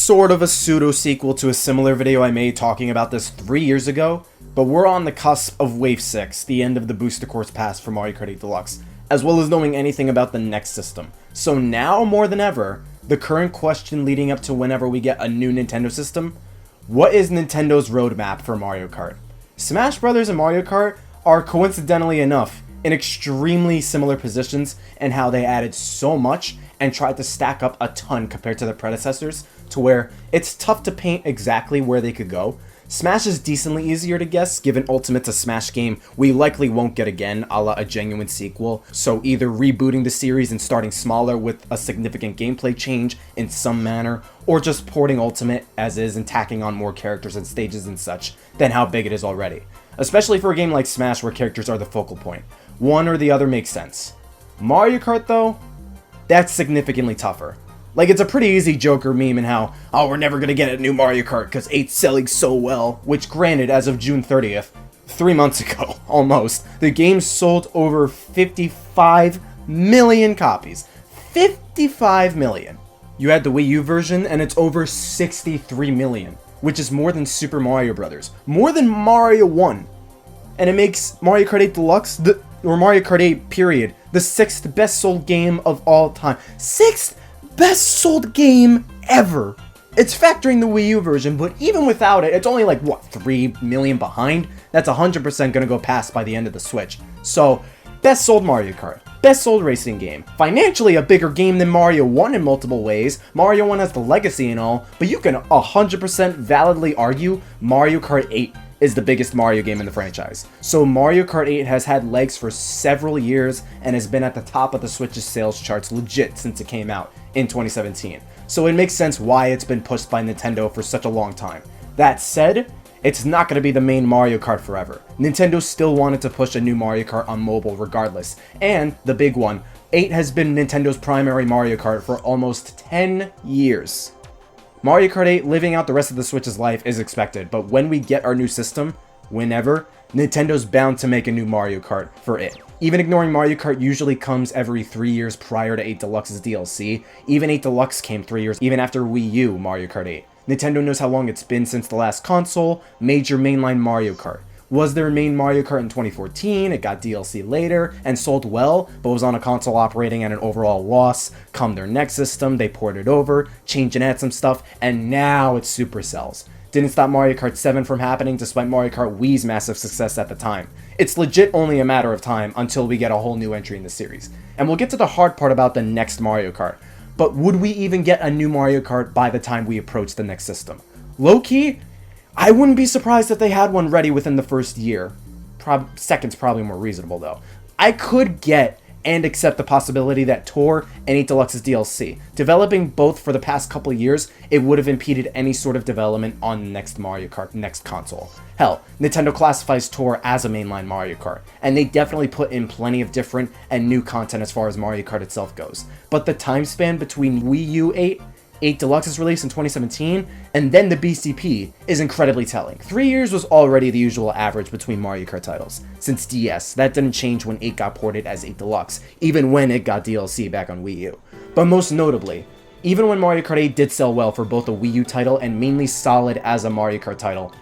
sort of a pseudo-sequel to a similar video I made talking about this 3 years ago, but we're on the cusp of Wave 6, the end of the Booster Course Pass for Mario Kart 8 Deluxe, as well as knowing anything about the next system. So now, more than ever, the current question leading up to whenever we get a new Nintendo system: what is Nintendo's roadmap for Mario Kart? Smash Bros. And Mario Kart are, coincidentally enough, in extremely similar positions in how they added so much and tried to stack up a ton compared to their predecessors, to where it's tough to paint exactly where they could go. Smash is decently easier to guess, given Ultimate's a Smash game we likely won't get again, a la a genuine sequel, so either rebooting the series and starting smaller with a significant gameplay change in some manner, or just porting Ultimate as is and tacking on more characters and stages and such than how big it is already. Especially for a game like Smash where characters are the focal point. One or the other makes sense. Mario Kart though? That's significantly tougher. Like, it's a pretty easy Joker meme in how, oh, we're never gonna get a new Mario Kart because 8's selling so well, which granted, as of June 30th, 3 months ago, almost, the game sold over 55 million copies. 55 million. You add the Wii U version and it's over 63 million, which is more than Super Mario Bros., more than Mario 1. And it makes Mario Kart 8 Deluxe, or Mario Kart 8 period, the 6th best sold game of all time. 6th best sold game ever! It's factoring the Wii U version, but even without it, it's only like, what, 3 million behind? That's 100% gonna go past by the end of the Switch. So, best sold Mario Kart. Best sold racing game. Financially a bigger game than Mario 1 in multiple ways. Mario 1 has the legacy and all, but you can 100% validly argue Mario Kart 8 is the biggest Mario game in the franchise. So Mario Kart 8 has had legs for several years and has been at the top of the Switch's sales charts legit since it came out in 2017. So it makes sense why it's been pushed by Nintendo for such a long time. That said, it's not going to be the main Mario Kart forever. Nintendo still wanted to push a new Mario Kart on mobile regardless. And, the big one, 8 has been Nintendo's primary Mario Kart for almost 10 years. Mario Kart 8 living out the rest of the Switch's life is expected, but when we get our new system, whenever, Nintendo's bound to make a new Mario Kart for it. Even ignoring Mario Kart usually comes every 3 years prior to 8 Deluxe's DLC, even 8 Deluxe came 3 years even after Wii U Mario Kart 8. Nintendo knows how long it's been since the last console, major mainline Mario Kart. Was there a main Mario Kart in 2014, it got DLC later, and sold well, but was on a console operating at an overall loss. Come their next system, they ported over, changed and add some stuff, and now it's supercells. Didn't stop Mario Kart 7 from happening despite Mario Kart Wii's massive success at the time. It's legit only a matter of time until we get a whole new entry in the series. And we'll get to the hard part about the next Mario Kart. But would we even get a new Mario Kart by the time we approach the next system? Low-key, I wouldn't be surprised if they had one ready within the first year. Second's probably more reasonable though. I could get and accept the possibility that Tour and 8 Deluxe's DLC. Developing both for the past couple of years, it would have impeded any sort of development on the next Mario Kart next console. Hell, Nintendo classifies Tour as a mainline Mario Kart, and they definitely put in plenty of different and new content as far as Mario Kart itself goes. But the time span between Wii U 8 Deluxe's release in 2017, and then the BCP is incredibly telling. 3 years was already the usual average between Mario Kart titles. Since DS, that didn't change when 8 got ported as 8 Deluxe, even when it got DLC back on Wii U. But most notably, even when Mario Kart 8 did sell well for both a Wii U title and mainly solid as a Mario Kart title,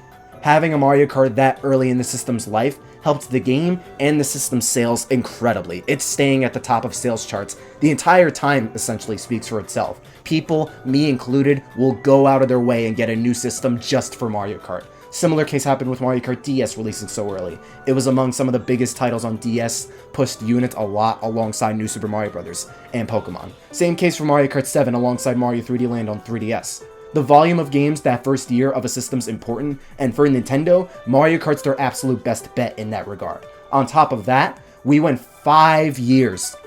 having a Mario Kart that early in the system's life helped the game and the system's sales incredibly. It's staying at the top of sales charts the entire time essentially speaks for itself. People, me included, will go out of their way and get a new system just for Mario Kart. Similar case happened with Mario Kart DS releasing so early. It was among some of the biggest titles on DS, pushed units a lot alongside New Super Mario Bros. And Pokemon. Same case for Mario Kart 7 alongside Mario 3D Land on 3DS. The volume of games that first year of a system's important, and for Nintendo, Mario Kart's their absolute best bet in that regard. On top of that, we went 5 years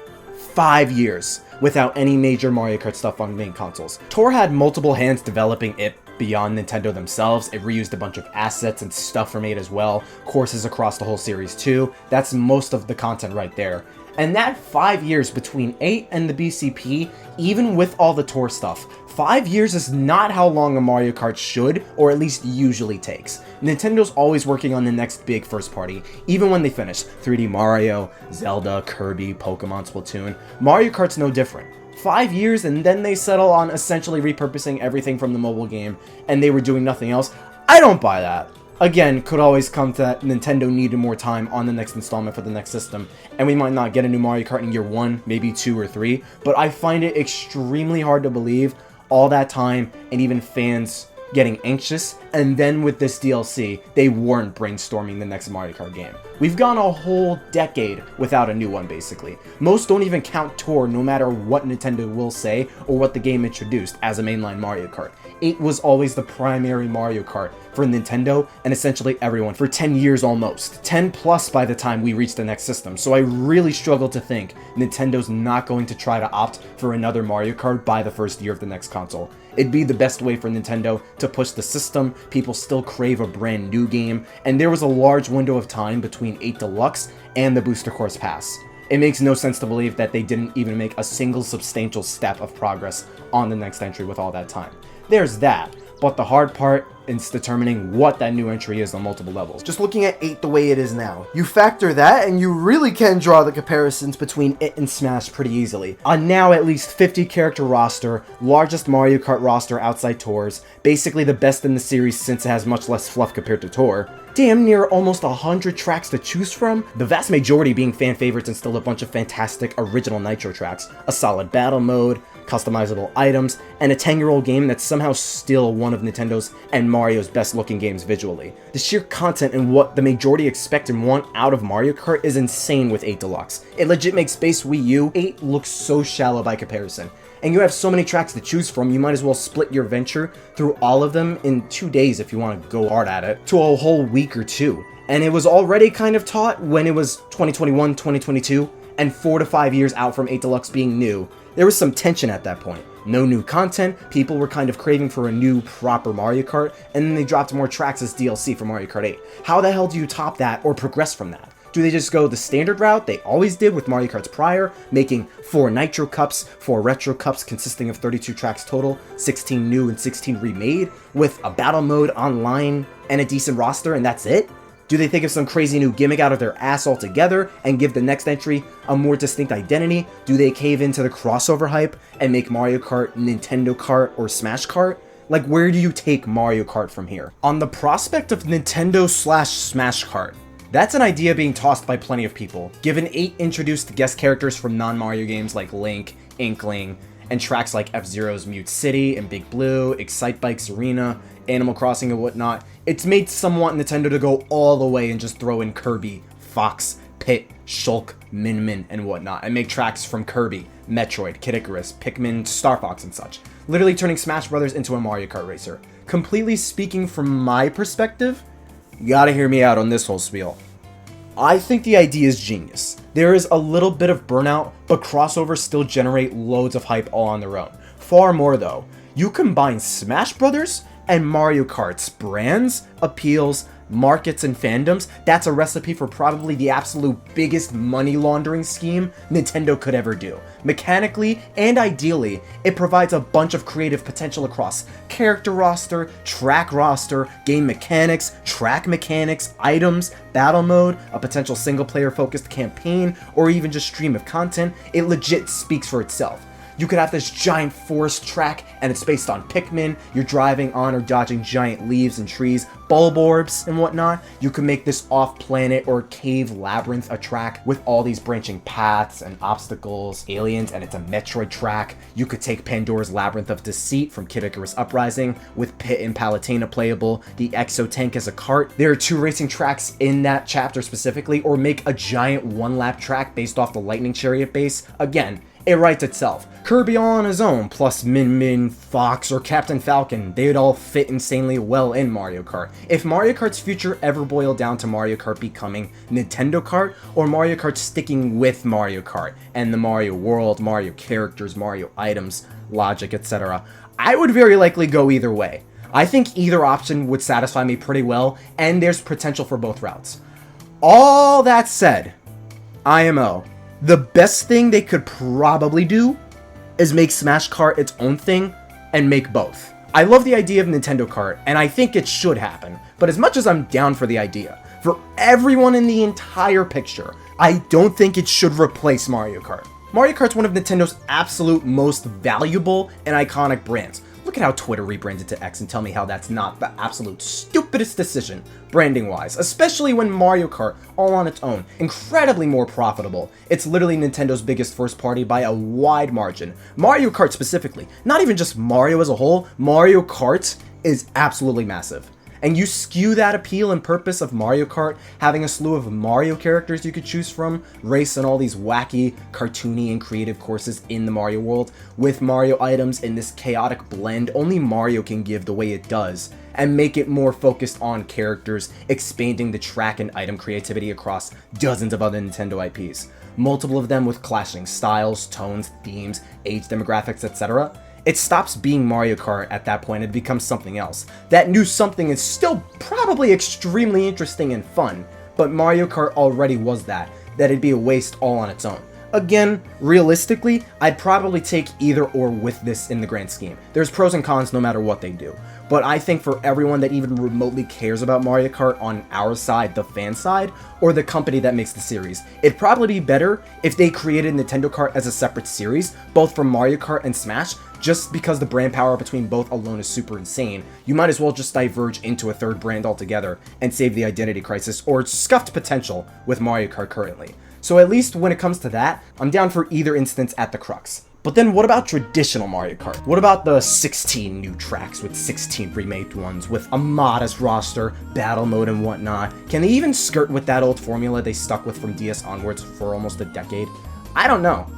without any major Mario Kart stuff on main consoles. Tour had multiple hands developing it beyond Nintendo themselves. It reused a bunch of assets and stuff from 8 as well, courses across the whole series too. That's most of the content right there. And that 5 years between 8 and the BCP, even with all the Tour stuff, 5 years is not how long a Mario Kart should, or at least usually takes. Nintendo's always working on the next big first party, even when they finish 3D Mario, Zelda, Kirby, Pokemon, Splatoon. Mario Kart's no different. 5 years and then they settle on essentially repurposing everything from the mobile game and they were doing nothing else. I don't buy that. Again, could always come to that Nintendo needed more time on the next installment for the next system, and we might not get a new Mario Kart in year 1, maybe 2 or 3, but I find it extremely hard to believe all that time and even fans getting anxious, and then with this DLC, they weren't brainstorming the next Mario Kart game. We've gone a whole decade without a new one, basically. Most don't even count Tour, no matter what Nintendo will say or what the game introduced as a mainline Mario Kart. 8 was always the primary Mario Kart for Nintendo and essentially everyone for 10 years almost. 10 plus by the time we reach the next system, so I really struggle to think Nintendo's not going to try to opt for another Mario Kart by the first year of the next console. It'd be the best way for Nintendo to push the system. People still crave a brand new game, and there was a large window of time between 8 Deluxe and the Booster Course Pass. It makes no sense to believe that they didn't even make a single substantial step of progress on the next entry with all that time. There's that, but the hard part is determining what that new entry is on multiple levels. Just looking at 8 the way it is now, you factor that and you really can draw the comparisons between it and Smash pretty easily. A now at least 50 character roster, largest Mario Kart roster outside Tours, basically the best in the series since it has much less fluff compared to Tour. Damn near almost 100 tracks to choose from, the vast majority being fan favorites and still a bunch of fantastic original Nitro tracks, a solid battle mode, customizable items, and a 10-year-old game that's somehow still one of Nintendo's and Mario's best looking games visually. The sheer content and what the majority expect and want out of Mario Kart is insane with 8 Deluxe. It legit makes Base Wii U 8 look so shallow by comparison. And you have so many tracks to choose from, you might as well split your venture through all of them in 2 days if you want to go hard at it, to a whole week or 2. And it was already kind of taught when it was 2021, 2022, and 4 to 5 years out from 8 Deluxe being new. There was some tension at that point. No new content, people were kind of craving for a new proper Mario Kart, and then they dropped more tracks as DLC for Mario Kart 8. How the hell do you top that or progress from that? Do they just go the standard route they always did with Mario Karts prior, making 4 Nitro Cups, 4 Retro Cups consisting of 32 tracks total, 16 new and 16 remade, with a battle mode online and a decent roster, and that's it? Do they think of some crazy new gimmick out of their ass altogether and give the next entry a more distinct identity? Do they cave into the crossover hype and make Mario Kart Nintendo Kart or Smash Kart? Like, where do you take Mario Kart from here? On the prospect of Nintendo/Smash Kart, that's an idea being tossed by plenty of people. Given 8 introduced guest characters from non-Mario games like Link, Inkling, and tracks like F-Zero's Mute City and Big Blue, Excitebike's Arena, Animal Crossing and whatnot, it's made somewhat Nintendo to go all the way and just throw in Kirby, Fox, Pit, Shulk, Min, and whatnot, and make tracks from Kirby, Metroid, Kid Icarus, Pikmin, Star Fox, and such, literally turning Smash Bros. Into a Mario Kart racer. Completely speaking from my perspective, you gotta hear me out on this whole spiel. I think the idea is genius. There is a little bit of burnout, but crossovers still generate loads of hype all on their own. Far more though. You combine Smash Brothers and Mario Kart's brands, appeals, markets, and fandoms, that's a recipe for probably the absolute biggest money laundering scheme Nintendo could ever do. Mechanically and ideally, it provides a bunch of creative potential across character roster, track roster, game mechanics, track mechanics, items, battle mode, a potential single-player focused campaign, or even just stream of content. It legit speaks for itself. You could have this giant forest track, and it's based on Pikmin. You're driving on or dodging giant leaves and trees, bulb orbs and whatnot. You could make this off-planet or cave labyrinth a track with all these branching paths and obstacles, aliens, and it's a Metroid track. You could take Pandora's Labyrinth of Deceit from Kid Icarus Uprising with Pit and Palutena playable, the Exo Tank as a cart. There are 2 racing tracks in that chapter specifically, or make a giant one-lap track based off the Lightning Chariot base. Again, it writes itself. Kirby all on his own, plus Min, Fox, or Captain Falcon, they'd all fit insanely well in Mario Kart. If Mario Kart's future ever boiled down to Mario Kart becoming Nintendo Kart, or Mario Kart sticking with Mario Kart, and the Mario world, Mario characters, Mario items, logic, etc., I would very likely go either way. I think either option would satisfy me pretty well, and there's potential for both routes. All that said, IMO. The best thing they could probably do is make Smash Kart its own thing and make both. I love the idea of Nintendo Kart, and I think it should happen, but as much as I'm down for the idea, for everyone in the entire picture, I don't think it should replace Mario Kart. Mario Kart's one of Nintendo's absolute most valuable and iconic brands. Look at how Twitter rebranded to X and tell me how that's not the absolute stupidest decision, branding-wise, especially when Mario Kart, all on its own, incredibly more profitable. It's literally Nintendo's biggest first party by a wide margin. Mario Kart specifically, not even just Mario as a whole, Mario Kart is absolutely massive. And you skew that appeal and purpose of Mario Kart, having a slew of Mario characters you could choose from, race in all these wacky, cartoony, and creative courses in the Mario world, with Mario items in this chaotic blend only Mario can give the way it does, and make it more focused on characters, expanding the track and item creativity across dozens of other Nintendo IPs. Multiple of them with clashing styles, tones, themes, age demographics, etc. It stops being Mario Kart at that point and becomes something else. That new something is still probably extremely interesting and fun, but Mario Kart already was that it'd be a waste all on its own. Again, realistically, I'd probably take either or with this in the grand scheme. There's pros and cons no matter what they do. But I think for everyone that even remotely cares about Mario Kart on our side, the fan side, or the company that makes the series, it'd probably be better if they created Nintendo Kart as a separate series, both from Mario Kart and Smash, just because the brand power between both alone is super insane. You might as well just diverge into a third brand altogether and save the identity crisis or scuffed potential with Mario Kart currently. So at least when it comes to that, I'm down for either instance at the crux. But then what about traditional Mario Kart? What about the 16 new tracks with 16 remade ones with a modest roster, battle mode and whatnot? Can they even skirt with that old formula they stuck with from DS onwards for almost a decade? I don't know.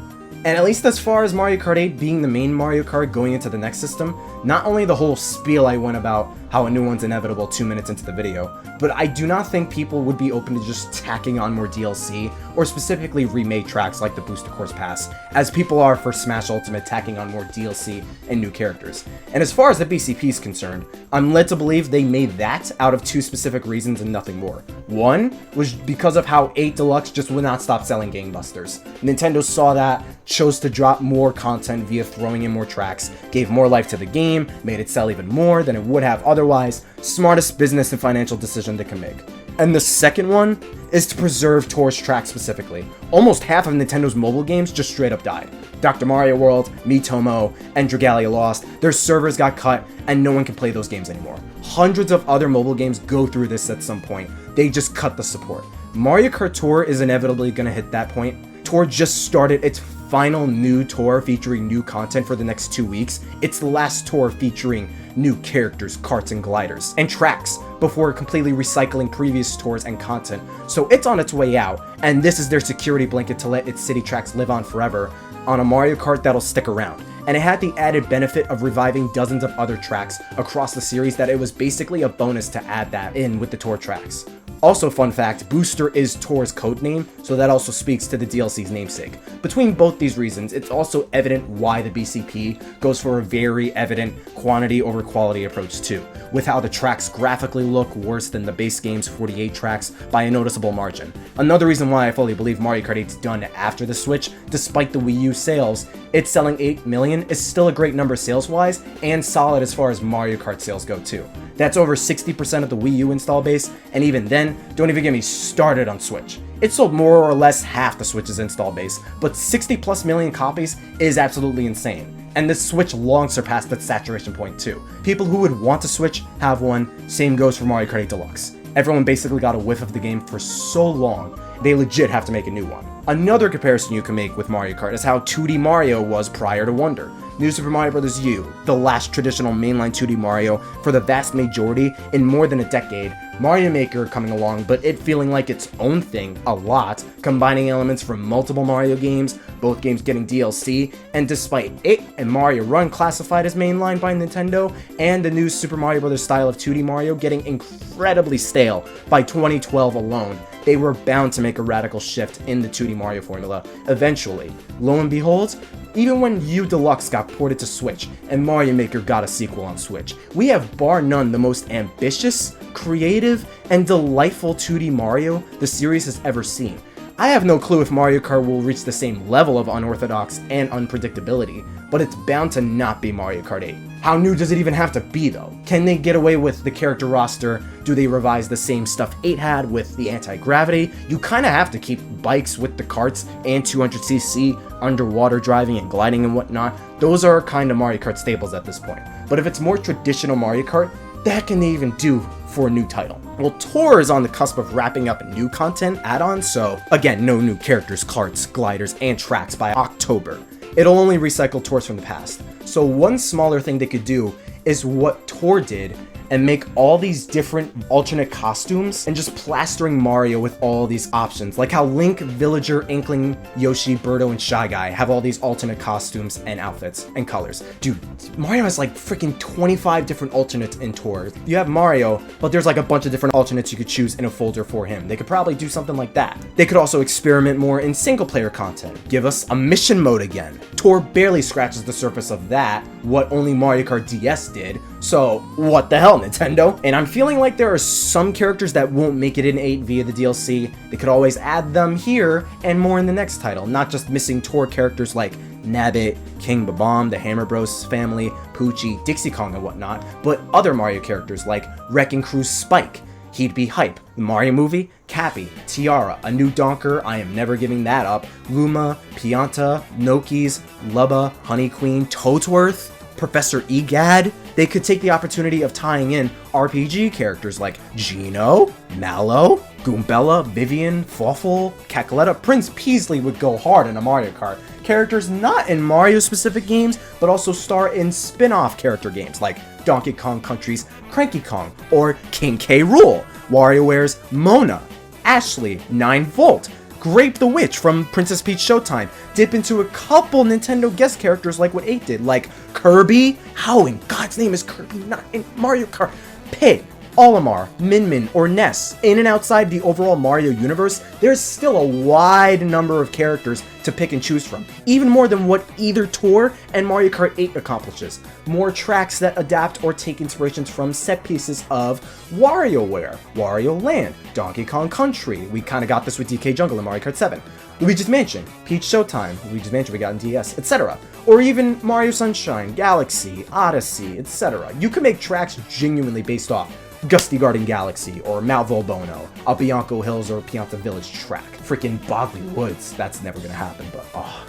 And at least as far as Mario Kart 8 being the main Mario Kart going into the next system, not only the whole spiel I went about how a new one's inevitable 2 minutes into the video, but I do not think people would be open to just tacking on more DLC, or specifically remade tracks like the Booster Course Pass, as people are for Smash Ultimate tacking on more DLC and new characters. And as far as the BCP is concerned, I'm led to believe they made that out of two specific reasons and nothing more. One was because of how 8 Deluxe just would not stop selling gangbusters. Nintendo saw that, chose to drop more content via throwing in more tracks, gave more life to the game, made it sell even more than it would have otherwise. Smartest business and financial decision they can make. And the second one is to preserve Tour's tracks specifically. Almost half of Nintendo's mobile games just straight up died. Dr. Mario World, Miitomo, and Dragalia Lost, their servers got cut and no one can play those games anymore. Hundreds of other mobile games go through this at some point. They just cut the support. Mario Kart Tour is inevitably gonna hit that point. Tour just started its final new tour featuring new content for the next 2 weeks. It's the last tour featuring new characters, karts, and gliders, and tracks before completely recycling previous tours and content. So it's on its way out, and this is their security blanket to let its city tracks live on forever on a Mario Kart that'll stick around. And it had the added benefit of reviving dozens of other tracks across the series that it was basically a bonus to add that in with the tour tracks. Also, fun fact, Booster is Tour's codename, so that also speaks to the DLC's namesake. Between both these reasons, it's also evident why the BCP goes for a very evident quantity over quality approach too, with how the tracks graphically look worse than the base game's 48 tracks by a noticeable margin. Another reason why I fully believe Mario Kart 8's done after the Switch, despite the Wii U sales, it's selling 8 million is still a great number sales-wise, and solid as far as Mario Kart sales go too. That's over 60% of the Wii U install base, and even then, don't even get me started on Switch. It sold more or less half the Switch's install base, but 60 plus million copies is absolutely insane. And the Switch long surpassed that saturation point too. People who would want to Switch have one, same goes for Mario Kart 8 Deluxe. Everyone basically got a whiff of the game for so long, they legit have to make a new one. Another comparison you can make with Mario Kart is how 2D Mario was prior to Wonder. New Super Mario Bros. U, the last traditional mainline 2D Mario for the vast majority in more than a decade, Mario Maker coming along but it feeling like its own thing a lot, combining elements from multiple Mario games, both games getting DLC, and despite it and Mario Run classified as mainline by Nintendo, and the new Super Mario Bros. Style of 2D Mario getting incredibly stale by 2012 alone, they were bound to make a radical shift in the 2D Mario formula eventually. Lo and behold, even when U Deluxe got ported to Switch and Mario Maker got a sequel on Switch, we have bar none the most ambitious, creative, and delightful 2D Mario the series has ever seen. I have no clue if Mario Kart will reach the same level of unorthodox and unpredictability, but it's bound to not be Mario Kart 8. How new does it even have to be though? Can they get away with the character roster? Do they revise the same stuff 8 had with the anti-gravity? You kind of have to keep bikes with the karts and 200cc, underwater driving and gliding and whatnot. Those are kind of Mario Kart staples at this point. But if it's more traditional Mario Kart, that can they even do for a new title? Well, Tour is on the cusp of wrapping up new content add-ons, so again, no new characters, karts, gliders, and tracks by October. It'll only recycle tours from the past. So one smaller thing they could do is what Tour did and make all these different alternate costumes and just plastering Mario with all these options. Like how Link, Villager, Inkling, Yoshi, Birdo, and Shy Guy have all these alternate costumes and outfits and colors. Dude, Mario has like freaking 25 different alternates in Tour. You have Mario, but there's like a bunch of different alternates you could choose in a folder for him. They could probably do something like that. They could also experiment more in single player content. Give us a mission mode again. Tour barely scratches the surface of that, what only Mario Kart DS did. So what the hell, Nintendo? And I'm feeling like there are some characters that won't make it in 8 via the DLC. They could always add them here and more in the next title, not just missing Tour characters like Nabbit, King Babam, the Hammer Bros family, Poochie, Dixie Kong and whatnot, but other Mario characters like Wrecking Crew Spike, He'd Be Hype, the Mario movie, Cappy, Tiara, a new Donker, I am never giving that up, Luma, Pianta, Nokis, Lubba, Honey Queen, Toadsworth, Professor Egad. They could take the opportunity of tying in RPG characters like Geno, Mallow, Goombella, Vivian, Fawful, Cackletta. Prince Peasley would go hard in a Mario Kart. Characters not in Mario-specific games, but also star in spin-off character games like Donkey Kong Country's Cranky Kong or King K. Rool, WarioWare's Mona, Ashley, 9V, Grape the Witch from Princess Peach Showtime, dip into a couple Nintendo guest characters like what 8 did, like Kirby, how in God's name is Kirby not in Mario Kart? Pig, Olimar, Min Min, or Ness. In and outside the overall Mario universe, there's still a wide number of characters to pick and choose from, even more than what either Tour and Mario Kart 8 accomplishes. More tracks that adapt or take inspirations from set pieces of WarioWare, Wario Land, Donkey Kong Country, we kinda got this with DK Jungle in Mario Kart 7, Luigi's Mansion, Peach Showtime, Luigi's Mansion we got in DS, etc. Or even Mario Sunshine, Galaxy, Odyssey, etc. You can make tracks genuinely based off Gusty Garden Galaxy, or Mount Volbono, a Bianco Hills or Pianta Village track. Freaking Bogley Woods, that's never gonna happen, but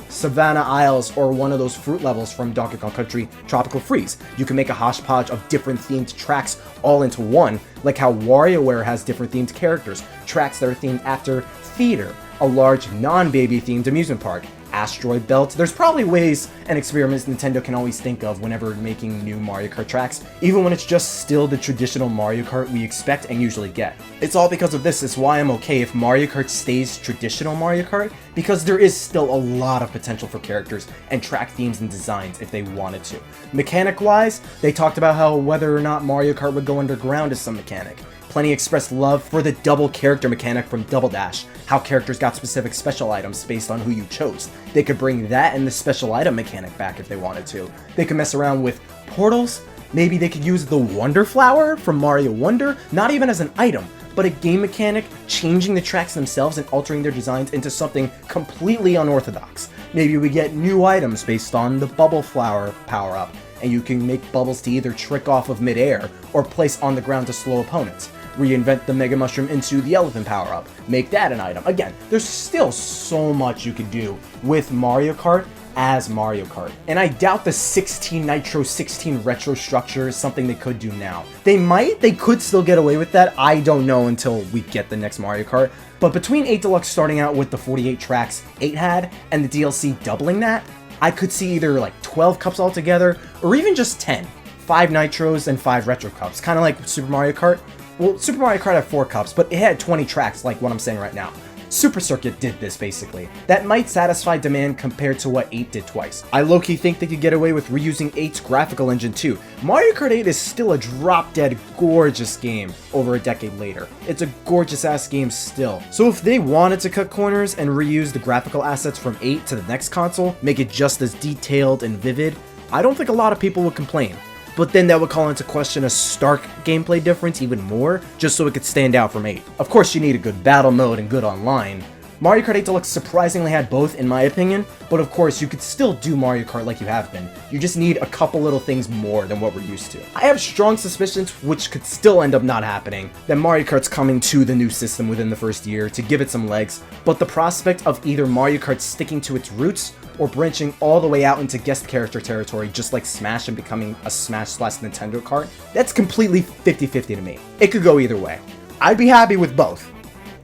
Savannah Isles, or one of those fruit levels from Donkey Kong Country Tropical Freeze. You can make a hodgepodge of different themed tracks all into one, like how WarioWare has different themed characters, tracks that are themed after theater, a large non-baby themed amusement park, Asteroid Belt. There's probably ways and experiments Nintendo can always think of whenever making new Mario Kart tracks, even when it's just still the traditional Mario Kart we expect and usually get. It's all because of this, is why I'm okay if Mario Kart stays traditional Mario Kart, because there is still a lot of potential for characters and track themes and designs if they wanted to. Mechanic-wise, they talked about how whether or not Mario Kart would go underground is some mechanic. Plenty expressed love for the double character mechanic from Double Dash, how characters got specific special items based on who you chose. They could bring that and the special item mechanic back if they wanted to. They could mess around with portals. Maybe they could use the Wonder Flower from Mario Wonder, not even as an item, but a game mechanic, changing the tracks themselves and altering their designs into something completely unorthodox. Maybe we get new items based on the Bubble Flower power-up, and you can make bubbles to either trick off of mid-air or place on the ground to slow opponents. Reinvent the Mega Mushroom into the Elephant power-up, make that an item. Again, there's still so much you could do with Mario Kart as Mario Kart. And I doubt the 16 Nitro, 16 Retro structure is something they could do now. They could still get away with that, I don't know until we get the next Mario Kart. But between 8 Deluxe starting out with the 48 tracks 8 had, and the DLC doubling that, I could see either like 12 cups altogether, or even just 10. 5 Nitros and 5 Retro cups, kind of like Super Mario Kart. Well, Super Mario Kart had 4 cups, but it had 20 tracks like what I'm saying right now. Super Circuit did this, basically. That might satisfy demand compared to what 8 did twice. I low-key think they could get away with reusing 8's graphical engine too. Mario Kart 8 is still a drop-dead gorgeous game over a decade later. It's a gorgeous-ass game still. So if they wanted to cut corners and reuse the graphical assets from 8 to the next console, make it just as detailed and vivid, I don't think a lot of people would complain. But then that would call into question a stark gameplay difference even more, just so it could stand out from 8. Of course you need a good battle mode and good online, Mario Kart 8 Deluxe surprisingly had both, in my opinion, but of course, you could still do Mario Kart like you have been. You just need a couple little things more than what we're used to. I have strong suspicions, which could still end up not happening, that Mario Kart's coming to the new system within the first year to give it some legs, but the prospect of either Mario Kart sticking to its roots or branching all the way out into guest character territory just like Smash and becoming a Smash/Nintendo kart, that's completely 50-50 to me. It could go either way. I'd be happy with both.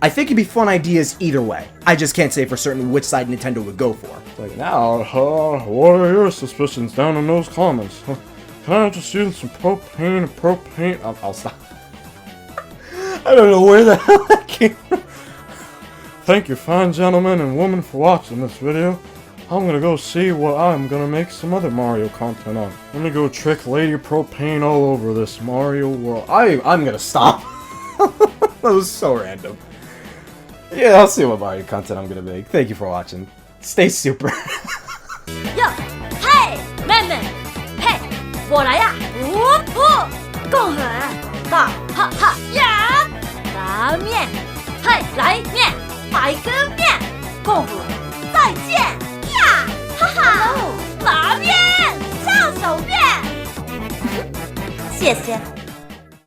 I think it'd be fun ideas either way. I just can't say for certain which side Nintendo would go for. Like, now, what are your suspicions down in those comments? Can I just use some propane? I'll stop. I don't know where the hell that came from. Thank you, fine gentlemen and women, for watching this video. I'm gonna go see what I'm gonna make some other Mario content on. Let me go trick Lady Propane all over this Mario world. I'm gonna stop. That was so random. Yeah, I'll see what Mario content I'm gonna make. Thank you for watching. Stay super. 哟，嘿，妹妹，嘿，我来呀！共和大哈哈呀！拉面，嘿，来面，来个面，共和再见呀！哈哈，拉面，上手面，谢谢。